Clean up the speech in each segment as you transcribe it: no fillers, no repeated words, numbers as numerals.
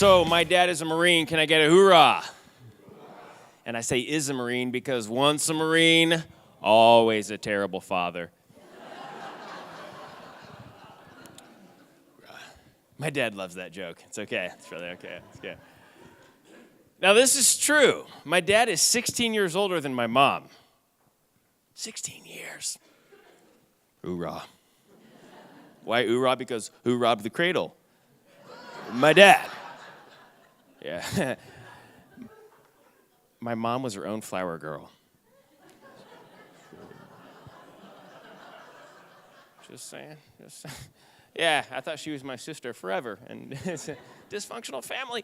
So my dad is a Marine. Can I get a hoorah? And I say is a Marine because once a Marine, always a terrible father. My dad loves that joke. It's okay. It's really okay. It's good. Now, this is true. My dad is 16 years older than my mom. 16 years. Hoorah. Why hoorah? Because who robbed the cradle? My dad. Yeah. My mom was her own flower girl. Just saying. Yeah, I thought she was my sister forever, and it's a dysfunctional family.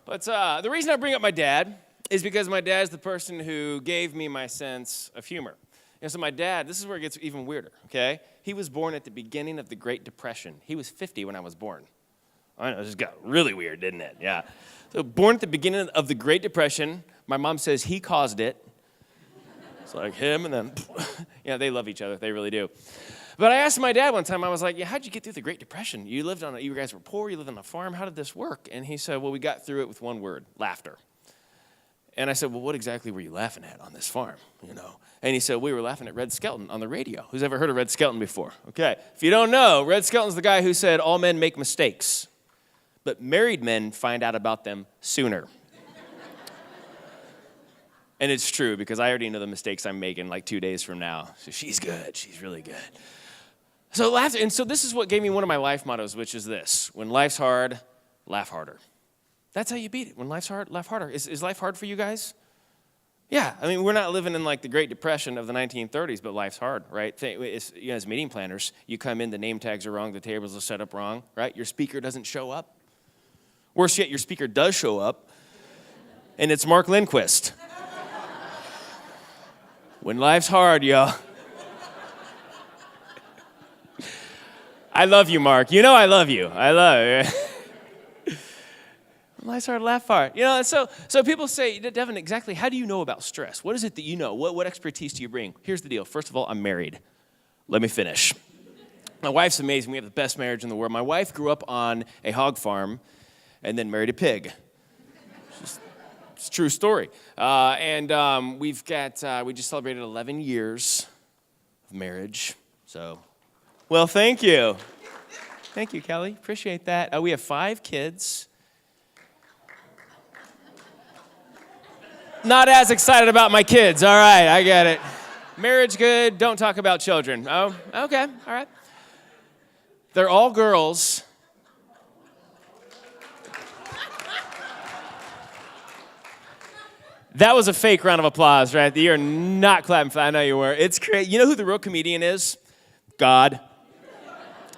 But the reason I bring up my dad is because my dad's the person who gave me my sense of humor. So my dad, this is where it gets even weirder, okay? He was born at the beginning of the Great Depression. He was 50 when I was born. I know, this got really weird, didn't it? Yeah. So born at the beginning of the Great Depression, my mom says he caused it. It's like him and then, yeah, they love each other. They really do. But I asked my dad one time, I was like, yeah, how'd you get through the Great Depression? You guys were poor, you lived on a farm. How did this work? And he said, well, we got through it with one word, laughter. And I said, well, what exactly were you laughing at on this farm, And he said, we were laughing at Red Skelton on the radio. Who's ever heard of Red Skelton before? Okay. If you don't know, Red Skelton's the guy who said all men make mistakes, but married men find out about them sooner. And it's true, because I already know the mistakes I'm making like 2 days from now. So she's good. She's really good. So laughter, and so this is what gave me one of my life mottos, which is this: when life's hard, laugh harder. That's how you beat it. When life's hard, laugh harder. Is life hard for you guys? Yeah, I mean, we're not living in like the Great Depression of the 1930s, but life's hard, right? As meeting planners, you come in, the name tags are wrong, the tables are set up wrong, right? Your speaker doesn't show up. Worse yet, your speaker does show up, and it's Mark Lindquist. When life's hard, y'all. I love you, Mark. You know I love you. I love you. When life's hard, laugh hard. So people say, Devin, exactly how do you know about stress? What is it that you know? What expertise do you bring? Here's the deal. First of all, I'm married. Let me finish. My wife's amazing. We have the best marriage in the world. My wife grew up on a hog farm and then married a pig. It's a true story. We just celebrated 11 years of marriage. So, well, thank you. Thank you, Kelly. Appreciate that. We have 5 kids. Not as excited about my kids. All right, I get it. Marriage good. Don't talk about children. Oh, okay. All right. They're all girls. That was a fake round of applause, right? You're not clapping for that. I know you were. It's crazy. You know who the real comedian is? God.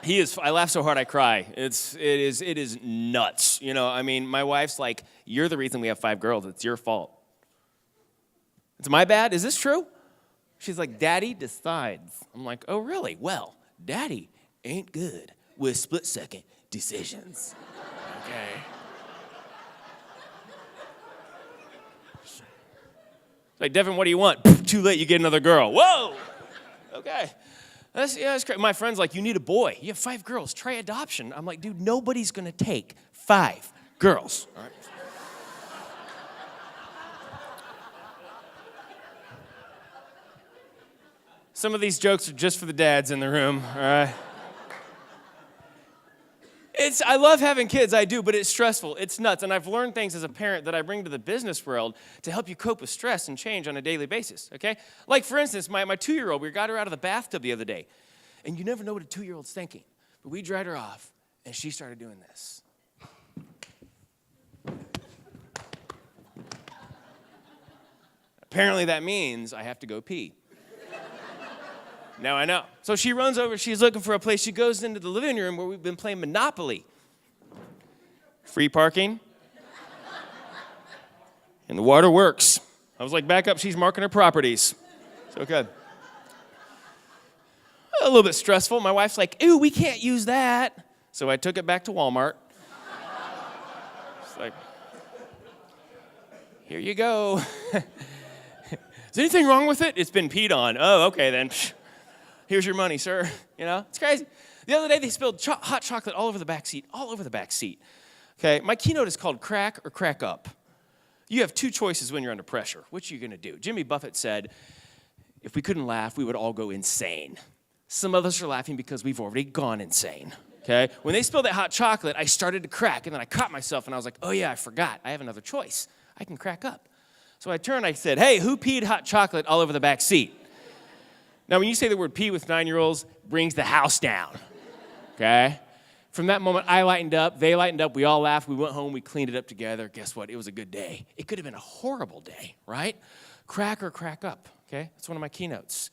He is. I laugh so hard I cry. It is nuts. My wife's like, you're the reason we have 5 girls. It's your fault. It's my bad? Is this true? She's like, Daddy decides. I'm like, oh, really? Well, Daddy ain't good with split-second decisions. Okay. Like, Devin, what do you want? Too late, you get another girl. Whoa! Okay. That's great. My friend's like, you need a boy. You have 5 girls. Try adoption. I'm like, dude, nobody's going to take 5 girls. All right. Some of these jokes are just for the dads in the room, all right? I love having kids, I do, but it's stressful. It's nuts. And I've learned things as a parent that I bring to the business world to help you cope with stress and change on a daily basis, okay? Like, for instance, my 2-year-old, we got her out of the bathtub the other day. And you never know what a 2-year-old's thinking. But we dried her off, and she started doing this. Apparently that means I have to go pee. Now I know. So she runs over, she's looking for a place. She goes into the living room where we've been playing Monopoly. Free parking. And the water works. I was like, back up, she's marking her properties. It's okay. A little bit stressful. My wife's like, ooh, we can't use that. So I took it back to Walmart. It's like, here you go. Is anything wrong with it? It's been peed on. Oh, okay then. Here's your money, sir. It's crazy. The other day they spilled hot chocolate all over the back seat. Okay, my keynote is called Crack or Crack Up. You have two choices when you're under pressure. What are you going to do? Jimmy Buffett said, if we couldn't laugh, we would all go insane. Some of us are laughing because we've already gone insane. Okay? When they spilled that hot chocolate, I started to crack, and then I caught myself, and I was like, oh yeah, I forgot. I have another choice. I can crack up. So I turned, I said, hey, who peed hot chocolate all over the back seat? Now, when you say the word pee with 9-year-olds, brings the house down. Okay? From that moment, I lightened up, they lightened up, we all laughed, we went home, we cleaned it up together. Guess what? It was a good day. It could have been a horrible day, right? Crack or crack up, okay? That's one of my keynotes.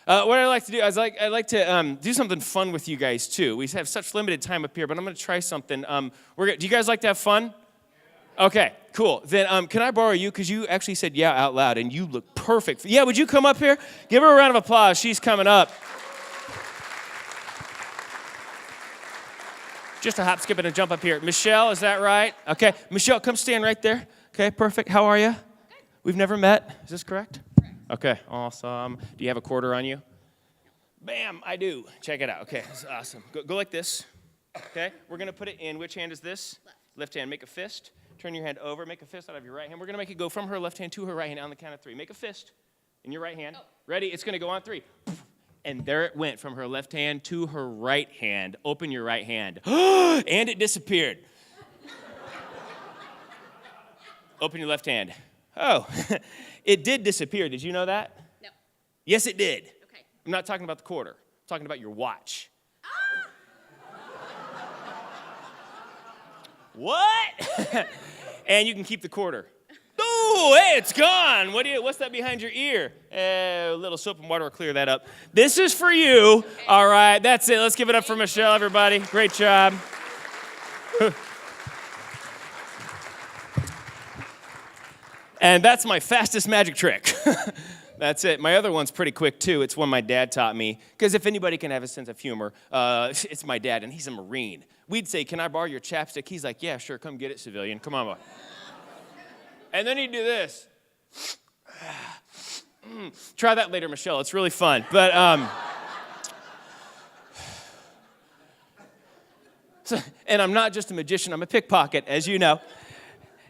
What I like to do is I like to do something fun with you guys, too. We have such limited time up here, but I'm going to try something. Do you guys like to have fun? Okay, cool. Then can I borrow you? Because you actually said yeah out loud, and you look perfect. Yeah, would you come up here? Give her a round of applause. She's coming up. Just a hop, skip, and a jump up here. Michelle, is that right? Okay, Michelle, come stand right there. Okay, perfect. How are you? Good. We've never met. Is this correct? Correct. Okay, awesome. Do you have a quarter on you? Bam, I do. Check it out. Okay, that's awesome. Go like this. Okay, we're going to put it in. Which hand is this? Left hand. Make a fist. Turn your hand over. Make a fist out of your right hand. We're going to make it go from her left hand to her right hand on the count of 3. Make a fist in your right hand. Oh. Ready? It's going to go on 3. And there it went from her left hand to her right hand. Open your right hand. And it disappeared. Open your left hand. Oh, it did disappear. Did you know that? No. Yes, it did. Okay. I'm not talking about the quarter. I'm talking about your watch. What? And you can keep the quarter. Oh, hey, it's gone. What's that behind your ear? A little soap and water will clear that up. This is for you. Okay. All right, that's it. Let's give it up for Michelle, everybody. Great job. And that's my fastest magic trick. That's it. My other one's pretty quick, too. It's one my dad taught me. Because if anybody can have a sense of humor, it's my dad, and he's a Marine. We'd say, can I borrow your chapstick? He's like, yeah, sure, come get it, civilian. Come on, boy. And then he'd do this. Try that later, Michelle. It's really fun. But and I'm not just a magician. I'm a pickpocket, as you know.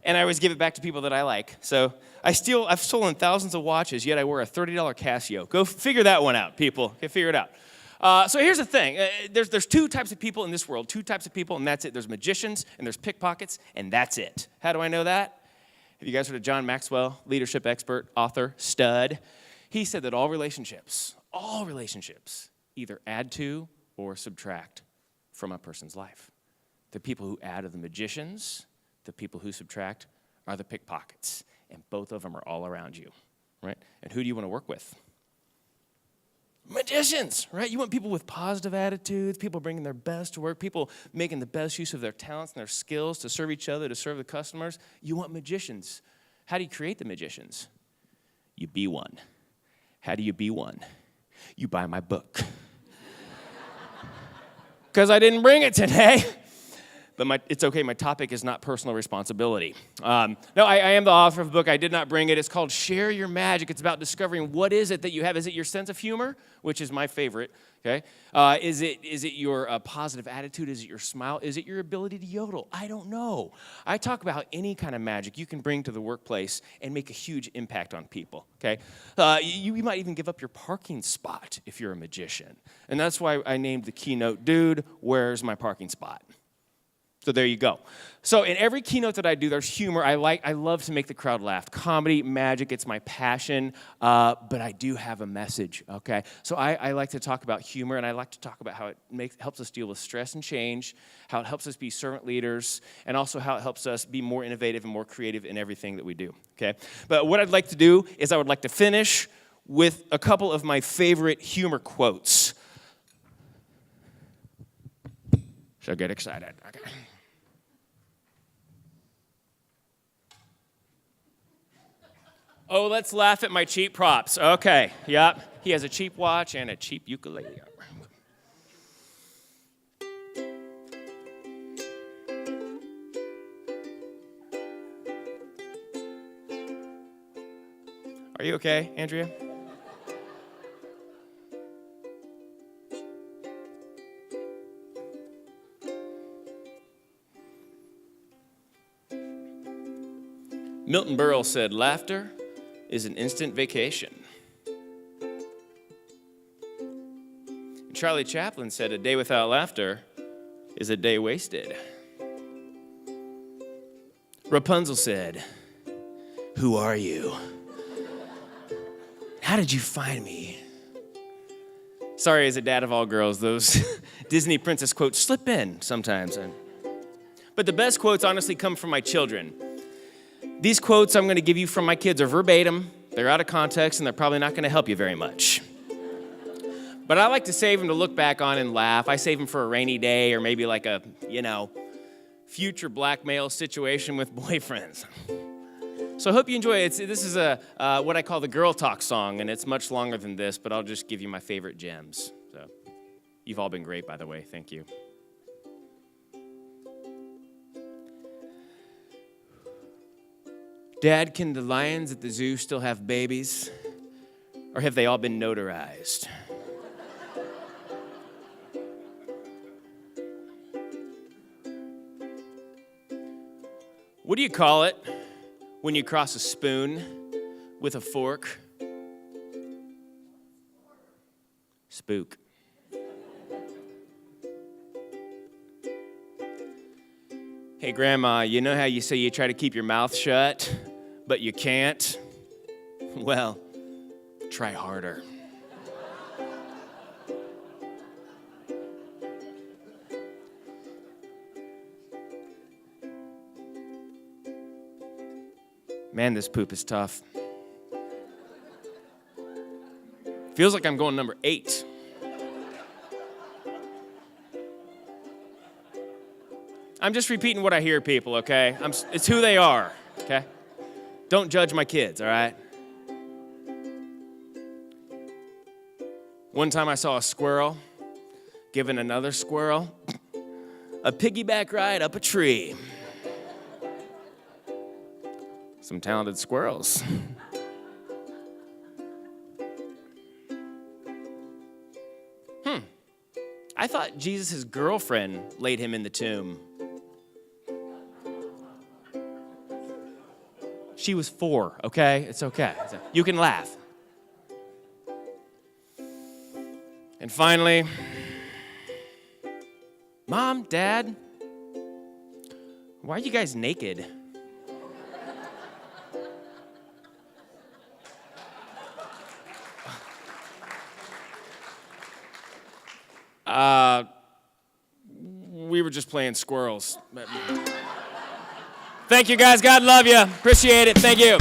And I always give it back to people that I like. So I've stolen thousands of watches, yet I wear a $30 Casio. Go figure that one out, people. Okay, figure it out. So here's the thing. There's two types of people in this world. Two types of people, and that's it. There's magicians, and there's pickpockets, and that's it. How do I know that? Have you guys heard of John Maxwell, leadership expert, author, stud? He said that all relationships, either add to or subtract from a person's life. The people who add are the magicians. The people who subtract are the pickpockets. And both of them are all around you, right? And who do you want to work with? Magicians, right? You want people with positive attitudes, people bringing their best to work, people making the best use of their talents and their skills to serve each other, to serve the customers. You want magicians. How do you create the magicians? You be one. How do you be one? You buy my book. Because I didn't bring it today. But it's okay, my topic is not personal responsibility. No, I am the author of a book. I did not bring it. It's called Share Your Magic. It's about discovering what is it that you have. Is it your sense of humor, which is my favorite, okay? Is it your positive attitude? Is it your smile? Is it your ability to yodel? I don't know. I talk about any kind of magic you can bring to the workplace and make a huge impact on people, okay? You might even give up your parking spot if you're a magician. And that's why I named the keynote, Dude, Where's My Parking Spot? So there you go. So in every keynote that I do, there's humor. I love to make the crowd laugh. Comedy, magic, it's my passion. But I do have a message, okay? So I like to talk about humor, and I like to talk about how it helps us deal with stress and change, how it helps us be servant leaders, and also how it helps us be more innovative and more creative in everything that we do, okay? But what I'd like to do is I would like to finish with a couple of my favorite humor quotes. So get excited, okay? Oh, let's laugh at my cheap props. Okay, yep. He has a cheap watch and a cheap ukulele. Are you okay, Andrea? Milton Berle said, laughter is an instant vacation. And Charlie Chaplin said, a day without laughter is a day wasted. Rapunzel said, who are you? How did you find me? Sorry, as a dad of all girls, those Disney princess quotes slip in sometimes. But the best quotes honestly come from my children. These quotes I'm going to give you from my kids are verbatim. They're out of context, and they're probably not going to help you very much. But I like to save them to look back on and laugh. I save them for a rainy day or maybe like a, future blackmail situation with boyfriends. So I hope you enjoy it. This is what I call the girl talk song, and it's much longer than this, but I'll just give you my favorite gems. So you've all been great, by the way. Thank you. Dad, can the lions at the zoo still have babies? Or have they all been notarized? What do you call it when you cross a spoon with a fork? Spook. Hey, Grandma, you know how you say you try to keep your mouth shut, but you can't? Well, try harder. Man, this poop is tough. Feels like I'm going number 8. I'm just repeating what I hear, people, okay? It's who they are, okay? Don't judge my kids, all right? One time I saw a squirrel giving another squirrel a piggyback ride up a tree. Some talented squirrels. I thought Jesus' girlfriend laid him in the tomb. She was 4, okay? It's okay. You can laugh. And finally, Mom, Dad, why are you guys naked? We were just playing squirrels. Thank you, guys. God love you. Appreciate it. Thank you.